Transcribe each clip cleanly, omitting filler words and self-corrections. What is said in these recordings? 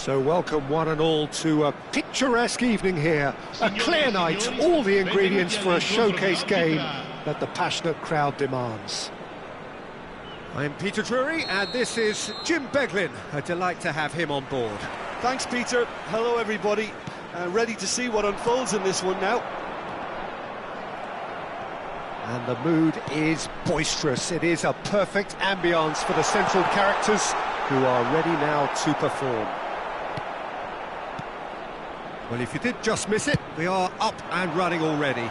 So welcome one and all to a picturesque evening here. A clear night, all the ingredients for a showcase game that the passionate crowd demands. I'm Peter Drury and this is Jim Beglin. A delight to have him on board. Thanks, Peter. Hello, everybody. Ready to see what unfolds in this one now. And the mood is boisterous. It is a perfect ambience for the central characters who are ready now to perform. Well, if you did just miss it, we are up and running already.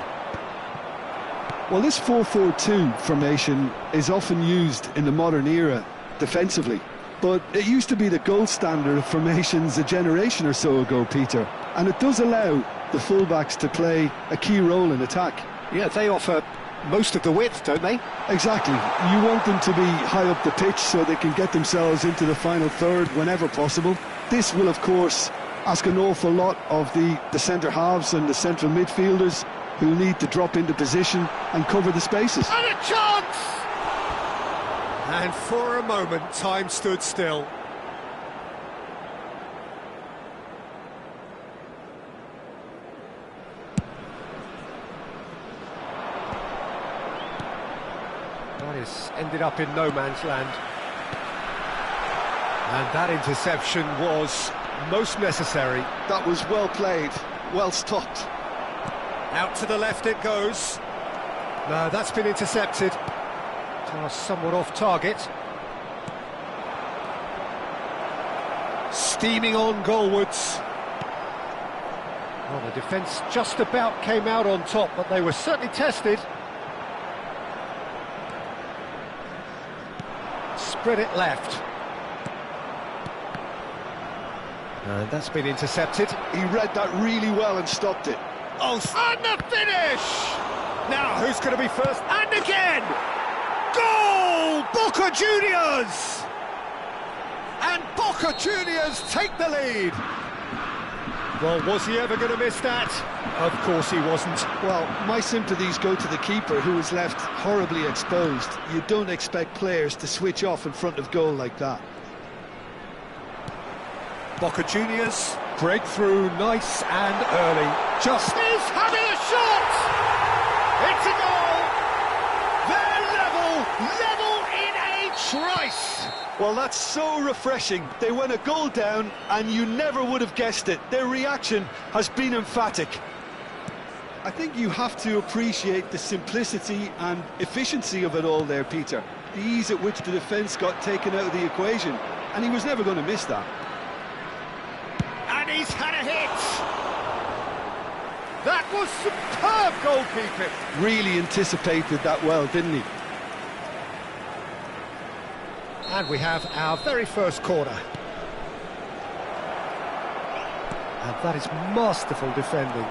Well, this 4-4-2 formation is often used in the modern era defensively, but it used to be the gold standard of formations a generation or so ago, Peter, and it does allow the fullbacks to play a key role in attack. Yeah, they offer most of the width, don't they? Exactly. You want them to be high up the pitch so they can get themselves into the final third whenever possible. This will, of course, ask an awful lot of the centre halves and the central midfielders who need to drop into position and cover the spaces. And a chance! And for a moment, time stood still. That is ended up in no man's land. And that interception was most necessary. That was well played, well stopped. Out to the left it goes. No, that's been intercepted. Somewhat off target. Steaming on goalwards. Well, the defence just about came out on top, but they were certainly tested. Spread it left. And that's been intercepted. He read that really well and stopped it. Oh, and the finish! Now, who's going to be first? And again! Goal! Boca Juniors! And Boca Juniors take the lead. Well, was he ever going to miss that? Of course he wasn't. Well, my sympathies go to the keeper, who was left horribly exposed. You don't expect players to switch off in front of goal like that. Boca Juniors, breakthrough nice and early. Just is having a shot! It's a goal! They're level in a trice! Well, that's so refreshing. They went a goal down and you never would have guessed it. Their reaction has been emphatic. I think you have to appreciate the simplicity and efficiency of it all there, Peter. The ease at which the defence got taken out of the equation, and he was never going to miss that. And he's had a hit! That was superb goalkeeping! Really anticipated that well, didn't he? And we have our very first corner. And that is masterful defending.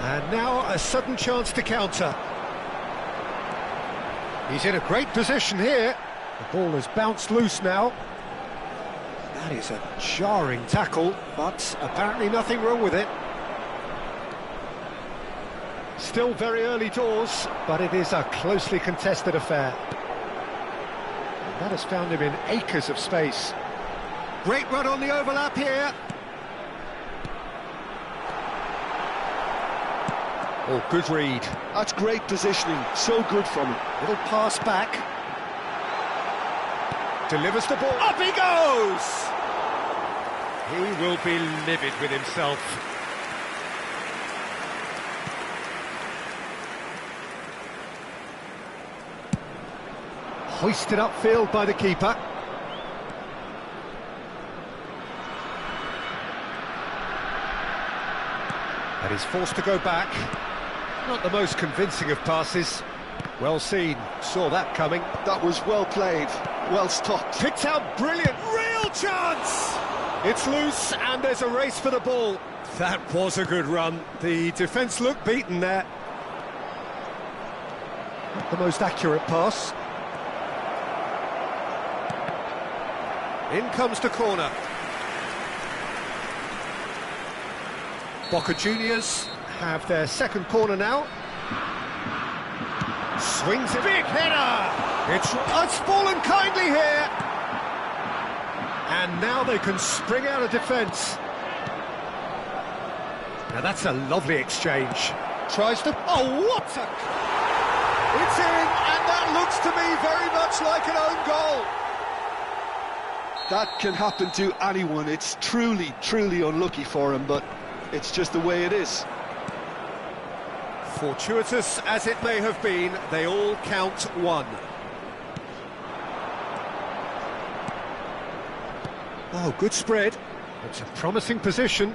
And now a sudden chance to counter. He's in a great position here. The ball has bounced loose now. That is a jarring tackle, but apparently nothing wrong with it. Still very early doors, but it is a closely contested affair. And that has found him in acres of space. Great run on the overlap here. Oh, good read. That's great positioning, so good from him. Little pass back. Delivers the ball. Up he goes! He will be livid with himself. Hoisted upfield by the keeper. And he's forced to go back. Not the most convincing of passes. Well seen, saw that coming. That was well played, well stopped. Picked out brilliant, real chance! It's loose and there's a race for the ball. That was a good run. The defence looked beaten there. Not the most accurate pass. In comes the corner. Boca Juniors have their second corner now. Swings it. Big header! It's fallen kindly here. And now they can spring out of defence. Now that's a lovely exchange. Tries to... Oh, what a... It's in, and that looks to me very much like an own goal. That can happen to anyone. It's truly, truly unlucky for him, but it's just the way it is. Fortuitous as it may have been, they all count one. Oh, good spread. It's a promising position.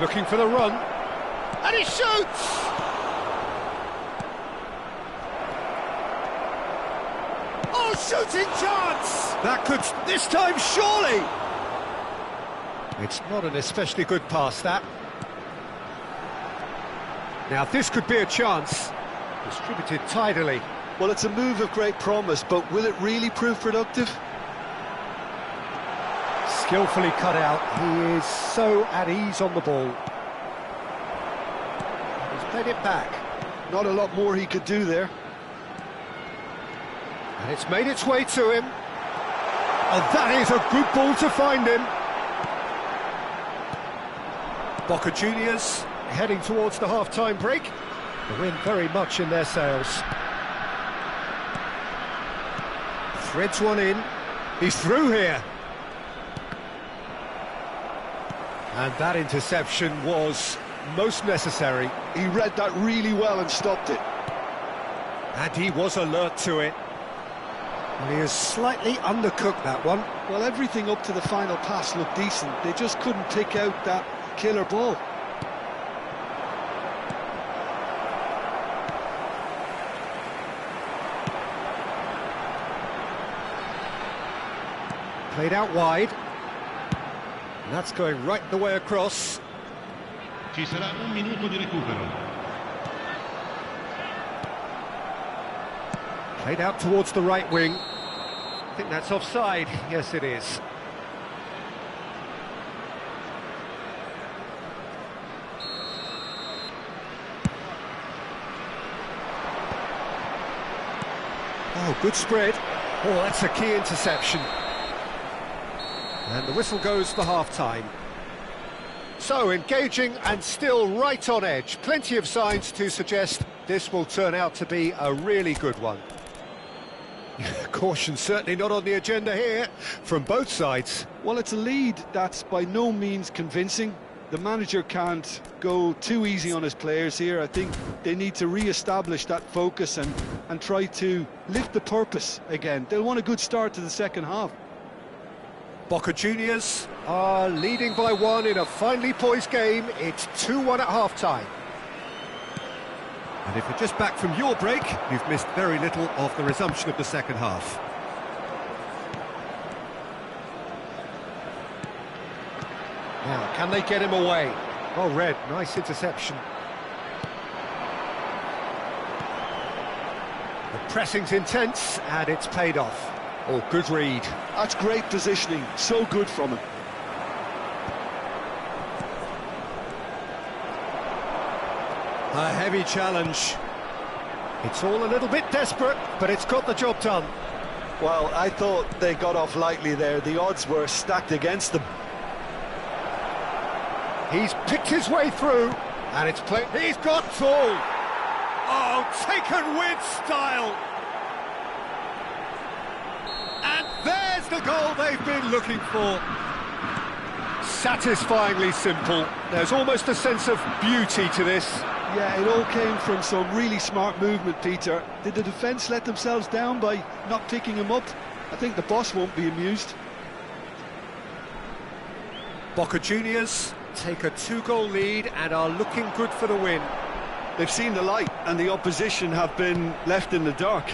Looking for the run. And he shoots! Oh, shooting chance! That could, this time, surely! It's not an especially good pass, that. Now, this could be a chance. Distributed tidily. Well, it's a move of great promise, but will it really prove productive? Skillfully cut out. He is so at ease on the ball. He's played it back. Not a lot more he could do there. And it's made its way to him. And that is a good ball to find him. Boca Juniors heading towards the half-time break. The wind very much in their sails. Threads one in. He's through here. And that interception was most necessary. He read that really well and stopped it. And he was alert to it. Well, he has slightly undercooked that one. Well, everything up to the final pass looked decent. They just couldn't pick out that killer ball. Played out wide. And that's going right the way across. Ci sarà un minuto di recupero. Played out towards the right wing. I think that's offside. Yes, it is. Oh, good spread. Oh, that's a key interception. And the whistle goes for half-time. So, engaging and still right on edge. Plenty of signs to suggest this will turn out to be a really good one. Caution certainly not on the agenda here, from both sides. Well, it's a lead that's by no means convincing. The manager can't go too easy on his players here. I think they need to re-establish that focus and try to lift the purpose again. They'll want a good start to the second half. Boca Juniors are leading by one in a finely poised game. It's 2-1 at half-time. And if you're just back from your break, you've missed very little of the resumption of the second half. Now, can they get him away? Oh, Red, nice interception. The pressing's intense, and it's paid off. Oh, good read. That's great positioning, so good from him. A heavy challenge. It's all a little bit desperate, but it's got the job done. Well, I thought they got off lightly there. The odds were stacked against them. He's picked his way through, and it's played. He's got tall. Oh, taken with style. And there's the goal they've been looking for. Satisfyingly simple. There's almost a sense of beauty to this. Yeah, it all came from some really smart movement, Peter. Did the defence let themselves down by not picking him up? I think the boss won't be amused. Boca Juniors take a 2-goal lead and are looking good for the win. They've seen the light and the opposition have been left in the dark.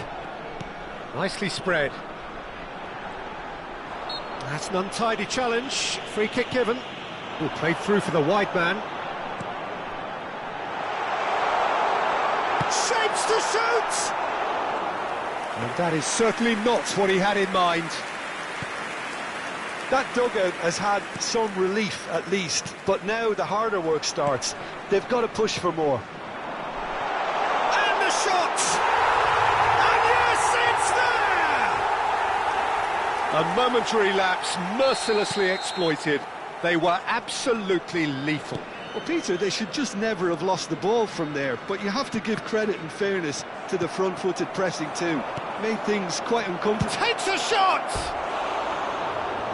Nicely spread. That's an untidy challenge. Free kick given. Oh, played through for the wide man. Shapes to shoot! And that is certainly not what he had in mind. That dugout has had some relief at least, but now the harder work starts. They've got to push for more. And the shot! A momentary lapse, mercilessly exploited. They were absolutely lethal. Well, Peter, they should just never have lost the ball from there, but you have to give credit and fairness to the front-footed pressing too. Made things quite uncomfortable. Takes a shot!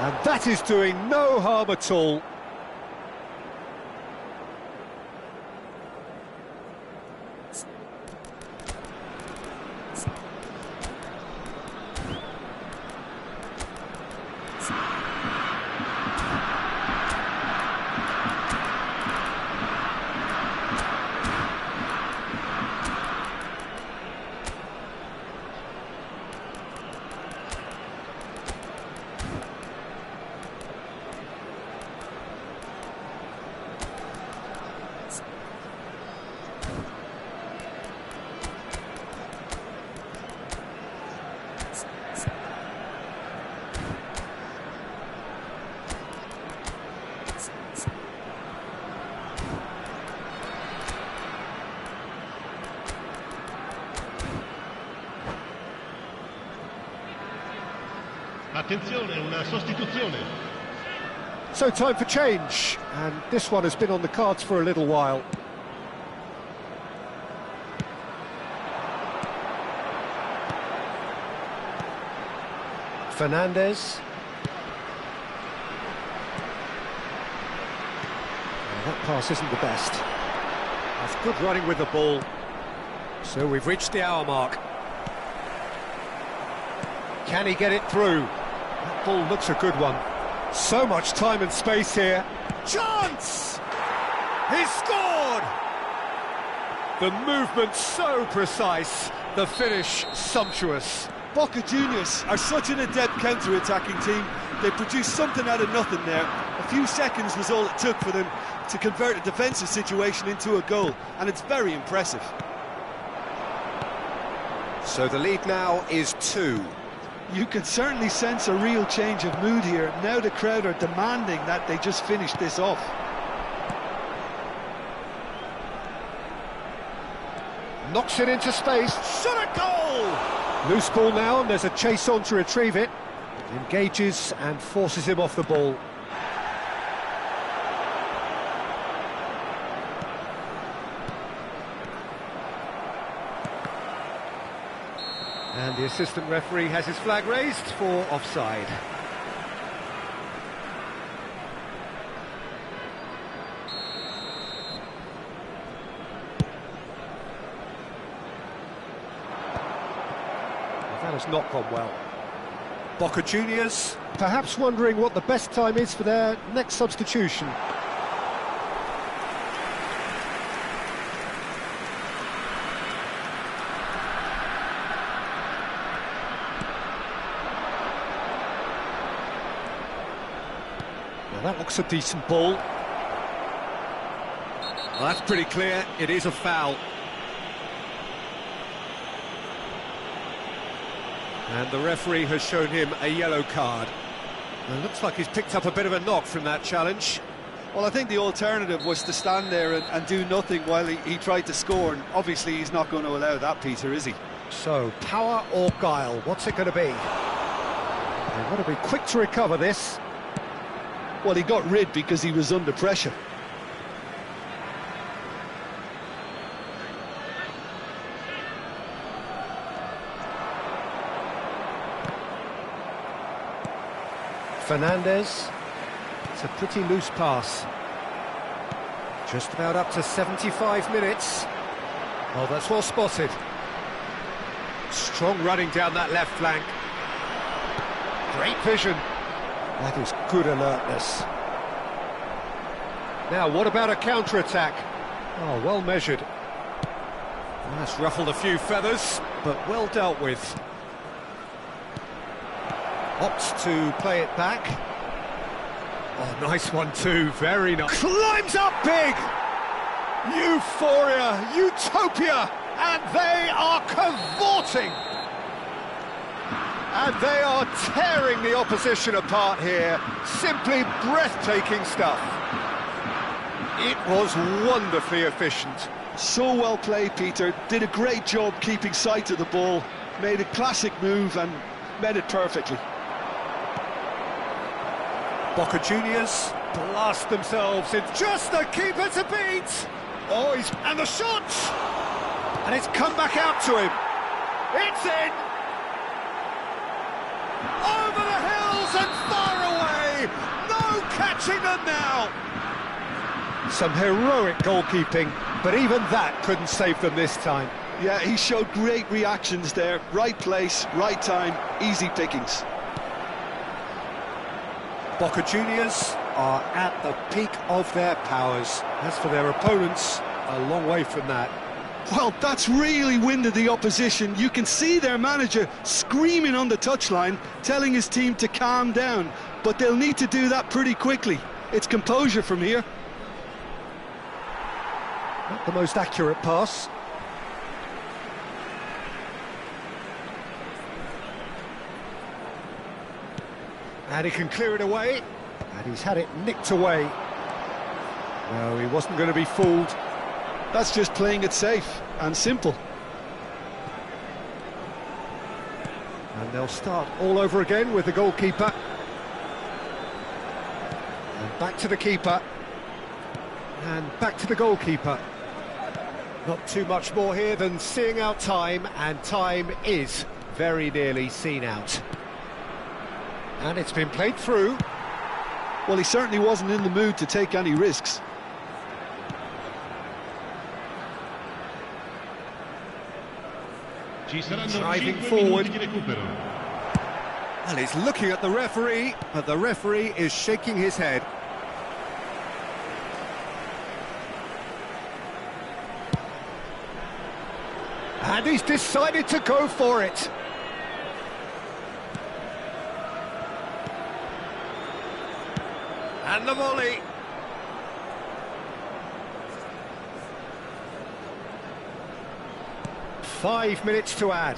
And that is doing no harm at all. Attenzione, una sostituzione. So time for change, and this one has been on the cards for a little while. Fernandez. That pass isn't the best. That's good running with the ball. So we've reached the hour mark. Can he get it through? That ball looks a good one. So much time and space here. Chance! He's scored! The movement so precise, the finish sumptuous. Boca Juniors are such an adept counter-attacking team. They produced something out of nothing there. A few seconds was all it took for them to convert a defensive situation into a goal, and it's very impressive. So the lead now is 2. You can certainly sense a real change of mood here. Now the crowd are demanding that they just finish this off. Knocks it into space. Shot a goal! Loose ball now, and there's a chase on to retrieve it. Engages and forces him off the ball. And the assistant referee has his flag raised for offside. That has not gone well. Boca Juniors perhaps wondering what the best time is for their next substitution. Well, that looks a decent ball. Well, that's pretty clear. It is a foul. And the referee has shown him a yellow card. It looks like he's picked up a bit of a knock from that challenge. Well, I think the alternative was to stand there and do nothing while he tried to score, and obviously he's not going to allow that, Peter, is he? So, power or guile, what's it going to be? They've got to be quick to recover this. Well, he got rid because he was under pressure. Fernandez. It's a pretty loose pass. Just about up to 75 minutes. Oh, that's well spotted. Strong running down that left flank. Great vision. That is good alertness. Now, what about a counter-attack? Oh, well measured. Well, that's ruffled a few feathers, but well dealt with. Opts to play it back. Oh, nice one too, very nice. Climbs up big! Euphoria, utopia, and they are cavorting! And they are tearing the opposition apart here. Simply breathtaking stuff. It was wonderfully efficient. So well played, Peter. Did a great job keeping sight of the ball. Made a classic move and met it perfectly. Boca Juniors blast themselves in. Just the keeper to beat! Oh, and the shot! And it's come back out to him. It's in! Over the hills and far away! No catching them now! Some heroic goalkeeping, but even that couldn't save them this time. Yeah, he showed great reactions there. Right place, right time, easy pickings. Boca Juniors are at the peak of their powers. As for their opponents, a long way from that. Well, that's really winded the opposition. You can see their manager screaming on the touchline, telling his team to calm down. But they'll need to do that pretty quickly. It's composure from here. Not the most accurate pass. And he can clear it away. And he's had it nicked away. No, he wasn't going to be fooled. That's just playing it safe and simple. And they'll start all over again with the goalkeeper. And back to the keeper. And back to the goalkeeper. Not too much more here than seeing out time, and time is very nearly seen out. And it's been played through. Well, he certainly wasn't in the mood to take any risks. Driving forward. And he's looking at the referee, but the referee is shaking his head. And he's decided to go for it. And the volley. Five minutes to add.